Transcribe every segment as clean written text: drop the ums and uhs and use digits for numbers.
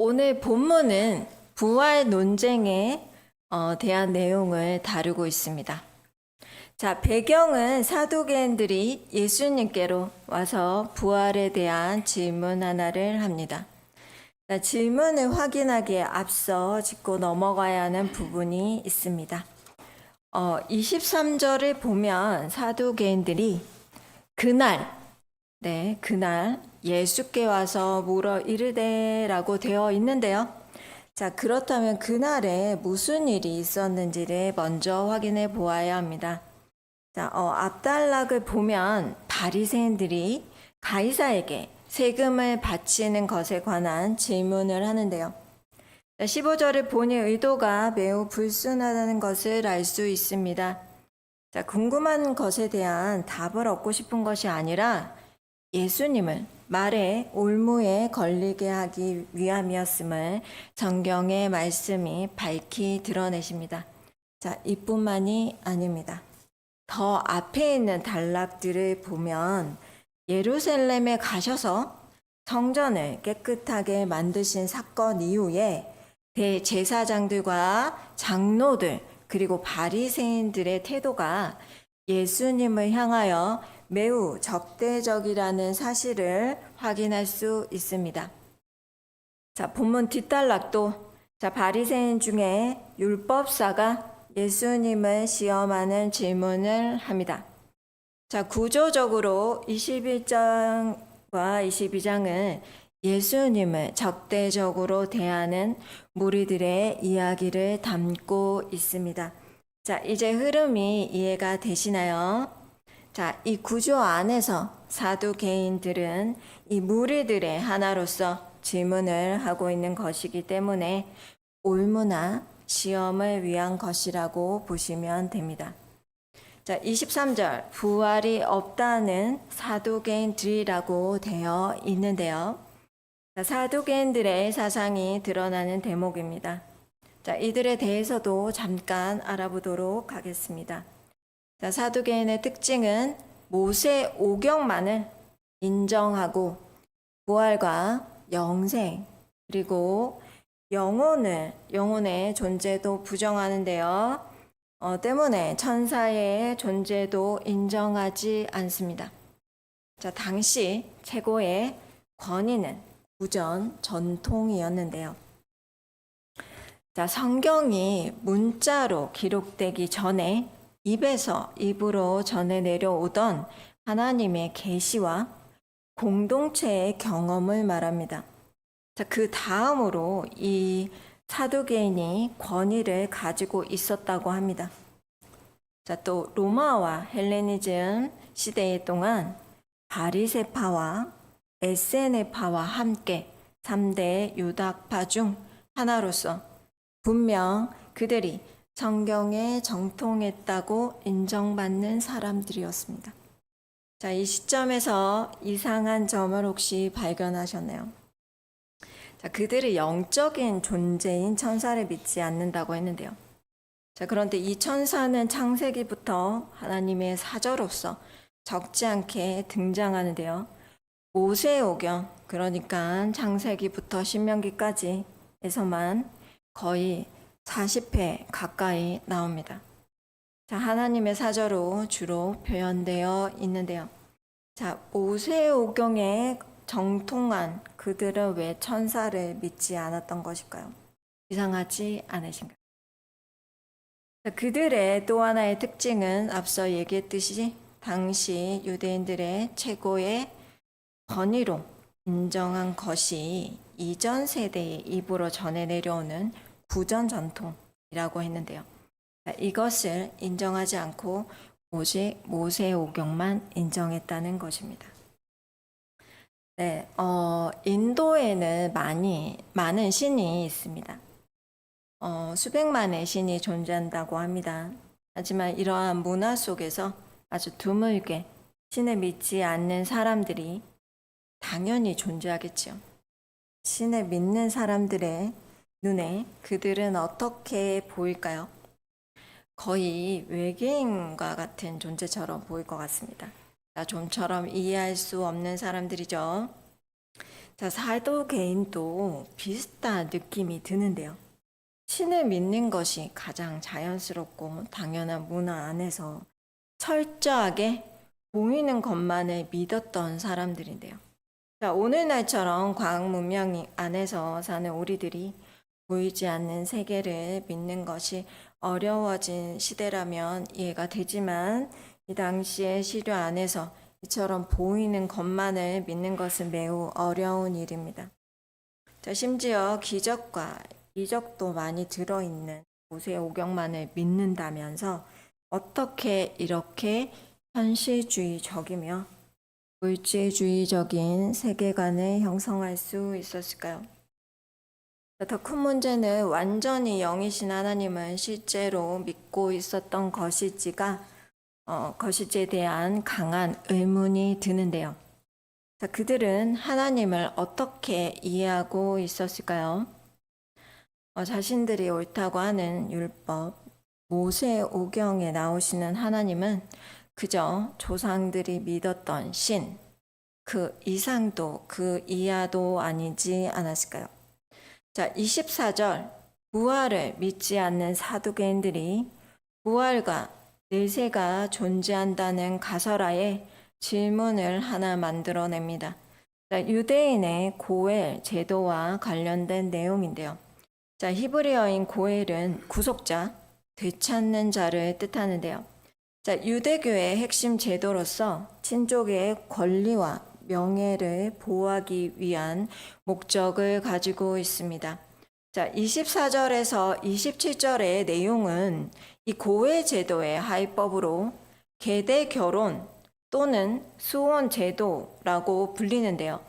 오늘 본문은 부활 논쟁에 대한 내용을 다루고 있습니다. 자, 배경은 사두개인들이 예수님께로 와서 부활에 대한 질문 하나를 합니다. 자, 질문을 확인하기에 앞서 짚고 넘어가야 하는 부분이 있습니다. 23절을 보면 사두개인들이 그날 예수께 와서 물어 이르되라고 되어 있는데요. 자, 그렇다면 그날에 무슨 일이 있었는지를 먼저 확인해 보아야 합니다. 자, 앞단락을 보면 바리새인들이 가이사에게 세금을 바치는 것에 관한 질문을 하는데요. 15절을 보니 의도가 매우 불순하다는 것을 알 수 있습니다. 자, 궁금한 것에 대한 답을 얻고 싶은 것이 아니라 예수님을 말에 올무에 걸리게 하기 위함이었음을 성경의 말씀이 밝히 드러내십니다. 자, 이뿐만이 아닙니다. 더 앞에 있는 단락들을 보면 예루살렘에 가셔서 성전을 깨끗하게 만드신 사건 이후에 대제사장들과 장로들 그리고 바리새인들의 태도가 예수님을 향하여 매우 적대적이라는 사실을 확인할 수 있습니다. 자, 본문 뒷단락도 바리새인 중에 율법사가 예수님을 시험하는 질문을 합니다. 자, 구조적으로 21장과 22장은 예수님을 적대적으로 대하는 무리들의 이야기를 담고 있습니다. 자, 이제 흐름이 이해가 되시나요? 자, 이 구조 안에서 사두개인들은 이 무리들의 하나로서 질문을 하고 있는 것이기 때문에 올무나 시험을 위한 것이라고 보시면 됩니다. 자, 23절 부활이 없다는 사두개인들이라고 되어 있는데요. 자, 사두개인들의 사상이 드러나는 대목입니다. 자, 이들에 대해서도 잠깐 알아보도록 하겠습니다. 자, 사두개인의 특징은 모세 오경만을 인정하고 부활과 영생 그리고 영혼의 존재도 부정하는데요. 때문에 천사의 존재도 인정하지 않습니다. 자, 당시 최고의 권위는 구전 전통이었는데요. 자, 성경이 문자로 기록되기 전에 입에서 입으로 전해 내려오던 하나님의 계시와 공동체의 경험을 말합니다. 자, 그 다음으로 이 사두개인이 권위를 가지고 있었다고 합니다. 자, 또 로마와 헬레니즘 시대 동안 바리새파와 에세네파와 함께 3대 유다파 중 하나로서 분명 그들이 성경에 정통했다고 인정받는 사람들이었습니다. 자, 이 시점에서 이상한 점을 혹시 발견하셨나요? 자, 그들이 영적인 존재인 천사를 믿지 않는다고 했는데요. 자, 그런데 이 천사는 창세기부터 하나님의 사저로서 적지 않게 등장하는데요. 모세오경, 그러니까 창세기부터 신명기까지에서만 거의 40회 가까이 나옵니다. 자, 하나님의 사저로 주로 표현되어 있는데요. 자, 모세오경에 정통한 그들은 왜 천사를 믿지 않았던 것일까요? 이상하지 않으신가요? 자, 그들의 또 하나의 특징은 앞서 얘기했듯이 당시 유대인들의 최고의 권위로 인정한 것이 이전 세대의 입으로 전해 내려오는 구전 전통이라고 했는데요. 자, 이것을 인정하지 않고 오직 모세오경만 인정했다는 것입니다. 네, 인도에는 많은 신이 있습니다. 수백만의 신이 존재한다고 합니다. 하지만 이러한 문화 속에서 아주 드물게 신을 믿지 않는 사람들이 당연히 존재하겠죠. 신을 믿는 사람들의 눈에 그들은 어떻게 보일까요? 거의 외계인과 같은 존재처럼 보일 것 같습니다. 좀처럼 이해할 수 없는 사람들이죠. 자, 사도개인도 비슷한 느낌이 드는데요. 신을 믿는 것이 가장 자연스럽고 당연한 문화 안에서 철저하게 보이는 것만을 믿었던 사람들인데요. 자, 오늘날처럼 과학 문명 안에서 사는 우리들이 보이지 않는 세계를 믿는 것이 어려워진 시대라면 이해가 되지만 이 당시의 시대 안에서 이처럼 보이는 것만을 믿는 것은 매우 어려운 일입니다. 자, 심지어 기적과 이적도 많이 들어있는 모세오경만을 믿는다면서 어떻게 이렇게 현실주의적이며 물질주의적인 세계관을 형성할 수 있었을까요? 더 큰 문제는 완전히 영이신 하나님을 실제로 믿고 있었던 것일지에 대한 강한 의문이 드는데요. 자, 그들은 하나님을 어떻게 이해하고 있었을까요? 자신들이 옳다고 하는 율법, 모세오경에 나오시는 하나님은 그저 조상들이 믿었던 신, 그 이상도 그 이하도 아니지 않았을까요? 자, 24절, 부활을 믿지 않는 사두개인들이 부활과 내세가 존재한다는 가설하에 질문을 하나 만들어냅니다. 자, 유대인의 고엘 제도와 관련된 내용인데요. 자, 히브리어인 고엘은 구속자, 되찾는 자를 뜻하는데요. 자, 유대교의 핵심 제도로서 친족의 권리와 명예를 보호하기 위한 목적을 가지고 있습니다. 자, 24절에서 27절의 내용은 이 고엘 제도의 하위법으로 계대 결혼 또는 수혼 제도라고 불리는데요.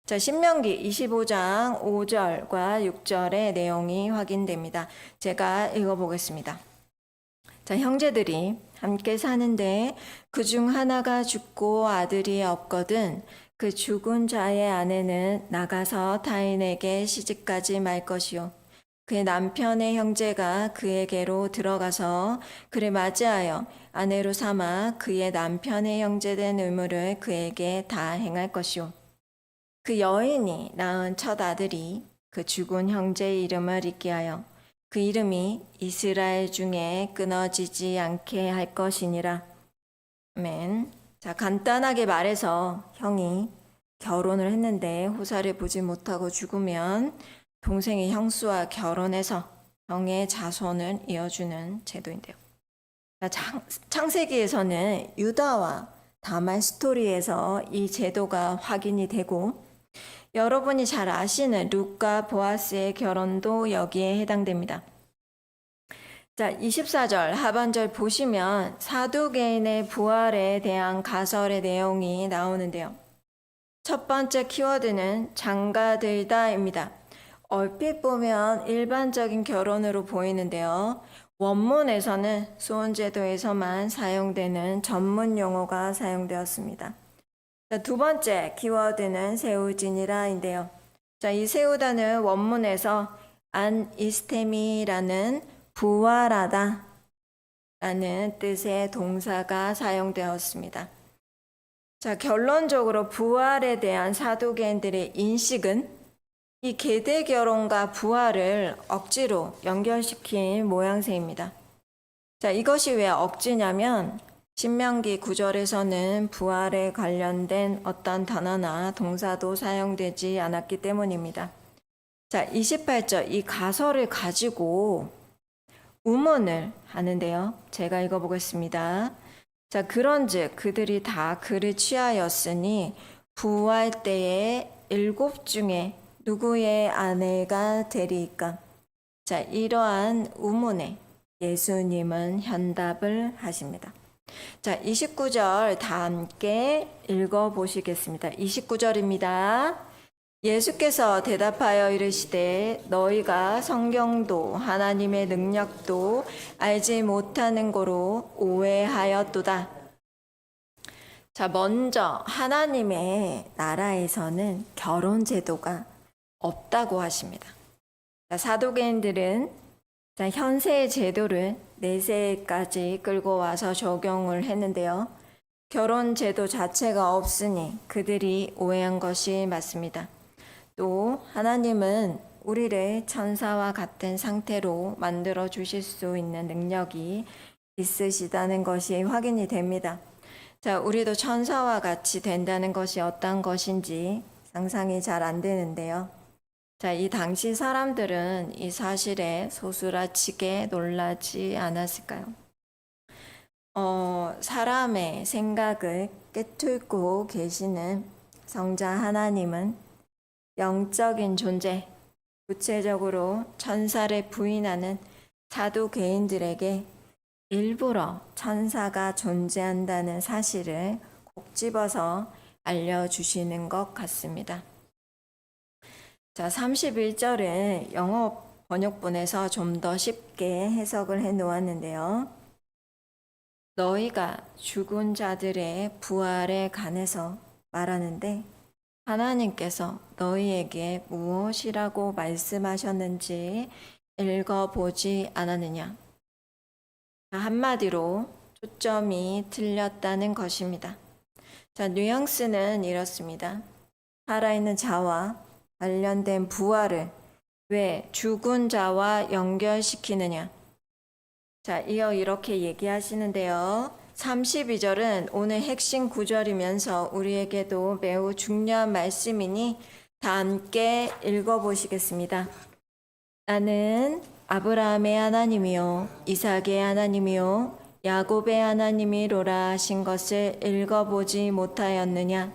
자, 신명기 25장 5절과 6절의 내용이 확인됩니다. 제가 읽어보겠습니다. 자, 형제들이 함께 사는데 그중 하나가 죽고 아들이 없거든 그 죽은 자의 아내는 나가서 타인에게 시집가지 말 것이요. 그의 남편의 형제가 그에게로 들어가서 그를 맞이하여 아내로 삼아 그의 남편의 형제된 의무를 그에게 다 행할 것이요. 그 여인이 낳은 첫 아들이 그 죽은 형제의 이름을 잊게 하여 그 이름이 이스라엘 중에 끊어지지 않게 할 것이니라. 아멘. 자, 간단하게 말해서 형이 결혼을 했는데 후사를 보지 못하고 죽으면 동생의 형수와 결혼해서 형의 자손을 이어주는 제도인데요. 자, 창세기에서는 유다와 다말 스토리에서 이 제도가 확인이 되고 여러분이 잘 아시는 룻과 보아스의 결혼도 여기에 해당됩니다. 자, 24절 하반절 보시면 사두개인의 부활에 대한 가설의 내용이 나오는데요. 첫 번째 키워드는 장가들다입니다. 얼핏 보면 일반적인 결혼으로 보이는데요. 원문에서는 수혼제도에서만 사용되는 전문 용어가 사용되었습니다. 자, 두 번째 키워드는 세우지니라인데요. 자, 이 세우다는 원문에서 안이스테미라는 부활하다 라는 뜻의 동사가 사용되었습니다. 자, 결론적으로 부활에 대한 사두개인들의 인식은 이 계대 결혼과 부활을 억지로 연결시킨 모양새입니다. 자, 이것이 왜 억지냐면 신명기 9절에서는 부활에 관련된 어떤 단어나 동사도 사용되지 않았기 때문입니다. 자, 28절 이 가설을 가지고 우문을 하는데요. 제가 읽어보겠습니다. 자, 그런즉 그들이 다 그를 취하였으니 부활 때에 7 중에 누구의 아내가 되리이까? 자, 이러한 우문에 예수님은 현답을 하십니다. 자, 29절 다 함께 읽어보시겠습니다. 29절입니다. 예수께서 대답하여 이르시되 너희가 성경도 하나님의 능력도 알지 못하는 거로 오해하였도다. 자, 먼저 하나님의 나라에서는 결혼 제도가 없다고 하십니다. 자, 사두개인들은 현세의 제도를 내세까지 끌고 와서 적용을 했는데요. 결혼 제도 자체가 없으니 그들이 오해한 것이 맞습니다. 또 하나님은 우리를 천사와 같은 상태로 만들어 주실 수 있는 능력이 있으시다는 것이 확인이 됩니다. 자, 우리도 천사와 같이 된다는 것이 어떤 것인지 상상이 잘 안 되는데요. 자, 이 당시 사람들은 이 사실에 소스라치게 놀라지 않았을까요? 사람의 생각을 꿰뚫고 계시는 성자 하나님은 영적인 존재, 구체적으로 천사를 부인하는 사두개인들에게 일부러 천사가 존재한다는 사실을 콕 집어서 알려주시는 것 같습니다. 자, 31절은 영어 번역본에서 좀 더 쉽게 해석을 해 놓았는데요. 너희가 죽은 자들의 부활에 관해서 말하는데 하나님께서 너희에게 무엇이라고 말씀하셨는지 읽어보지 않았느냐? 한마디로 초점이 틀렸다는 것입니다. 자, 뉘앙스는 이렇습니다. 살아있는 자와 관련된 부활을 왜 죽은 자와 연결시키느냐? 자, 이어 이렇게 얘기하시는데요. 32절은 오늘 핵심 구절이면서 우리에게도 매우 중요한 말씀이니 다 함께 읽어보시겠습니다. 나는 아브라함의 하나님이요 이삭의 하나님이요 야곱의 하나님이로라 하신 것을 읽어보지 못하였느냐?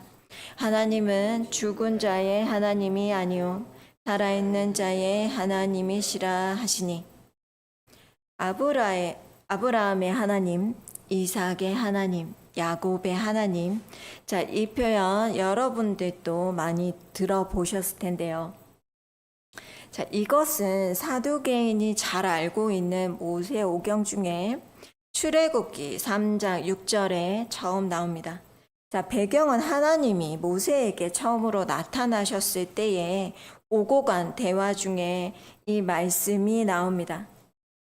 하나님은 죽은 자의 하나님이 아니요 살아있는 자의 하나님이시라 하시니 아브라함의 하나님, 이삭의 하나님, 야곱의 하나님. 자, 이 표현 여러분들도 많이 들어보셨을 텐데요. 자, 이것은 사두개인이 잘 알고 있는 모세오경 중에 출애굽기 3장 6절에 처음 나옵니다. 자, 배경은 하나님이 모세에게 처음으로 나타나셨을 때에 오고 간 대화 중에 이 말씀이 나옵니다.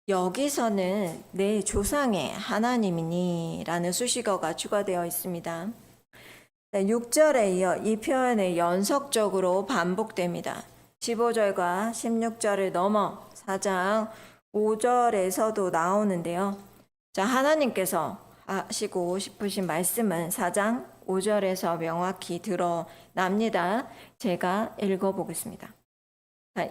여기서는 내 조상의 하나님이니 라는 수식어가 추가되어 있습니다. 6절에 이어 이 표현은 연속적으로 반복됩니다. 15절과 16절을 넘어 4장 5절에서도 나오는데요. 자, 하나님께서 하시고 싶으신 말씀은 4장 5절에서 명확히 드러납니다. 제가 읽어보겠습니다.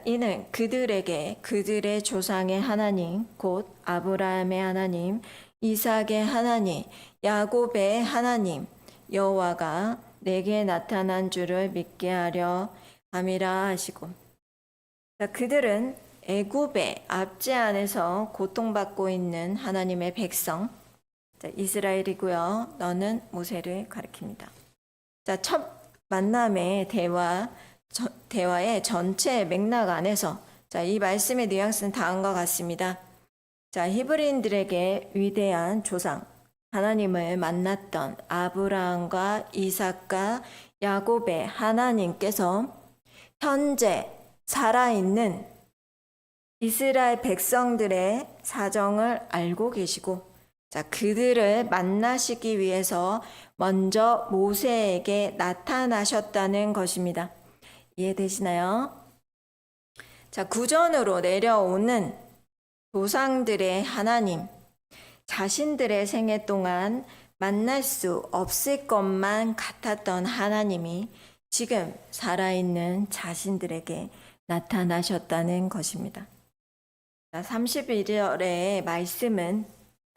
이는 그들에게 그들의 조상의 하나님 곧 아브라함의 하나님, 이삭의 하나님, 야곱의 하나님 여호와가 내게 나타난 줄을 믿게 하려 함이라 하시고. 자, 그들은 애굽의 압제 안에서 고통받고 있는 하나님의 백성, 자, 이스라엘이고요. 너는 모세를 가리킵니다. 자, 첫 만남의 대화의 전체 맥락 안에서 자, 이 말씀의 뉘앙스는 다음과 같습니다. 자, 히브리인들에게 위대한 조상 하나님을 만났던 아브라함과 이삭과 야곱의 하나님께서 현재 살아있는 이스라엘 백성들의 사정을 알고 계시고, 자, 그들을 만나시기 위해서 먼저 모세에게 나타나셨다는 것입니다. 이해되시나요? 자, 구전으로 내려오는 조상들의 하나님, 자신들의 생애 동안 만날 수 없을 것만 같았던 하나님이 지금 살아있는 자신들에게 나타나셨다는 것입니다. 31절의 말씀은,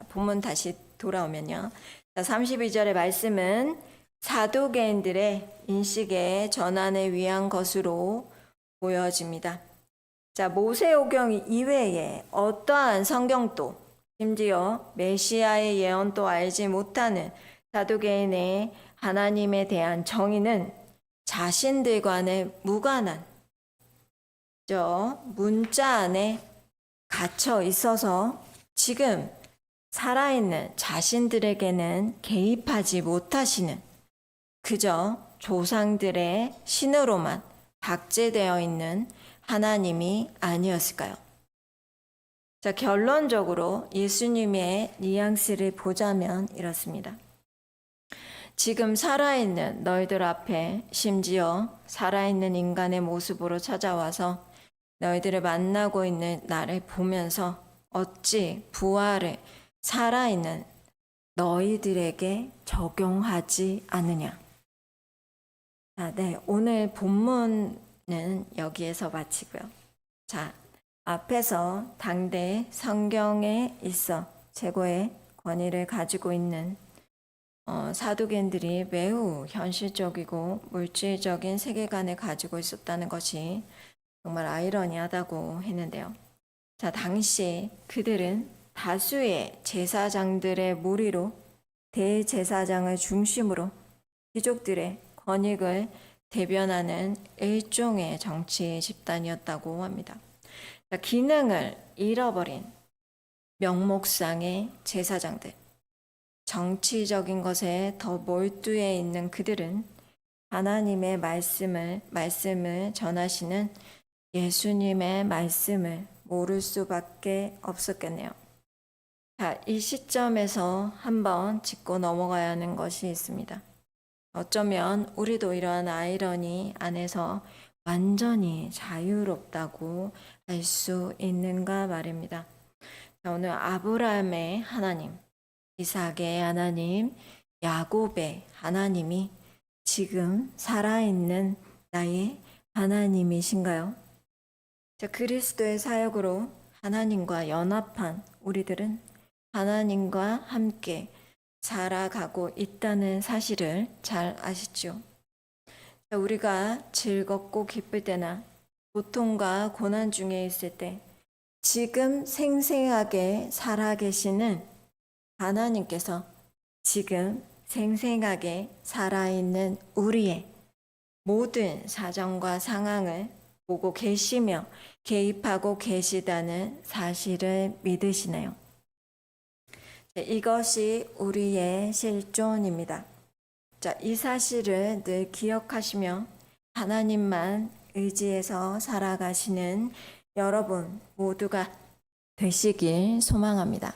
본문 다시 돌아오면요. 32절의 말씀은 사두개인들의 인식의 전환을 위한 것으로 보여집니다. 자, 모세오경 이외에 어떠한 성경도 심지어 메시아의 예언도 알지 못하는 사두개인의 하나님에 대한 정의는 자신들과는 무관한 문자 안에 갇혀 있어서 지금 살아있는 자신들에게는 개입하지 못하시는 그저 조상들의 신으로만 박제되어 있는 하나님이 아니었을까요? 자, 결론적으로 예수님의 뉘앙스를 보자면 이렇습니다. 지금 살아있는 너희들 앞에 심지어 살아있는 인간의 모습으로 찾아와서 너희들을 만나고 있는 나를 보면서 어찌 부활을 살아있는 너희들에게 적용하지 않느냐. 네, 오늘 본문은 여기에서 마치고요. 자, 앞에서 당대 성경에 있어 최고의 권위를 가지고 있는 사두개인들이 매우 현실적이고 물질적인 세계관을 가지고 있었다는 것이 정말 아이러니하다고 했는데요. 자, 당시 그들은 다수의 제사장들의 무리로 대제사장을 중심으로 귀족들의 권익을 대변하는 일종의 정치 집단이었다고 합니다. 자, 기능을 잃어버린 명목상의 제사장들, 정치적인 것에 더 몰두해 있는 그들은 하나님의 말씀을 전하시는 예수님의 말씀을 모를 수밖에 없었겠네요. 자, 이 시점에서 한번 짚고 넘어가야 하는 것이 있습니다. 어쩌면 우리도 이러한 아이러니 안에서 완전히 자유롭다고 할 수 있는가 말입니다. 자, 오늘 아브라함의 하나님, 이삭의 하나님, 야곱의 하나님이 지금 살아있는 나의 하나님이신가요? 자, 그리스도의 사역으로 하나님과 연합한 우리들은 하나님과 함께 살아가고 있다는 사실을 잘 아시죠? 자, 우리가 즐겁고 기쁠 때나 고통과 고난 중에 있을 때 지금 생생하게 살아계시는 하나님께서 지금 생생하게 살아있는 우리의 모든 사정과 상황을 보고 계시며 개입하고 계시다는 사실을 믿으시네요. 이것이 우리의 실존입니다. 자, 이 사실을 늘 기억하시며 하나님만 의지해서 살아가시는 여러분 모두가 되시길 소망합니다.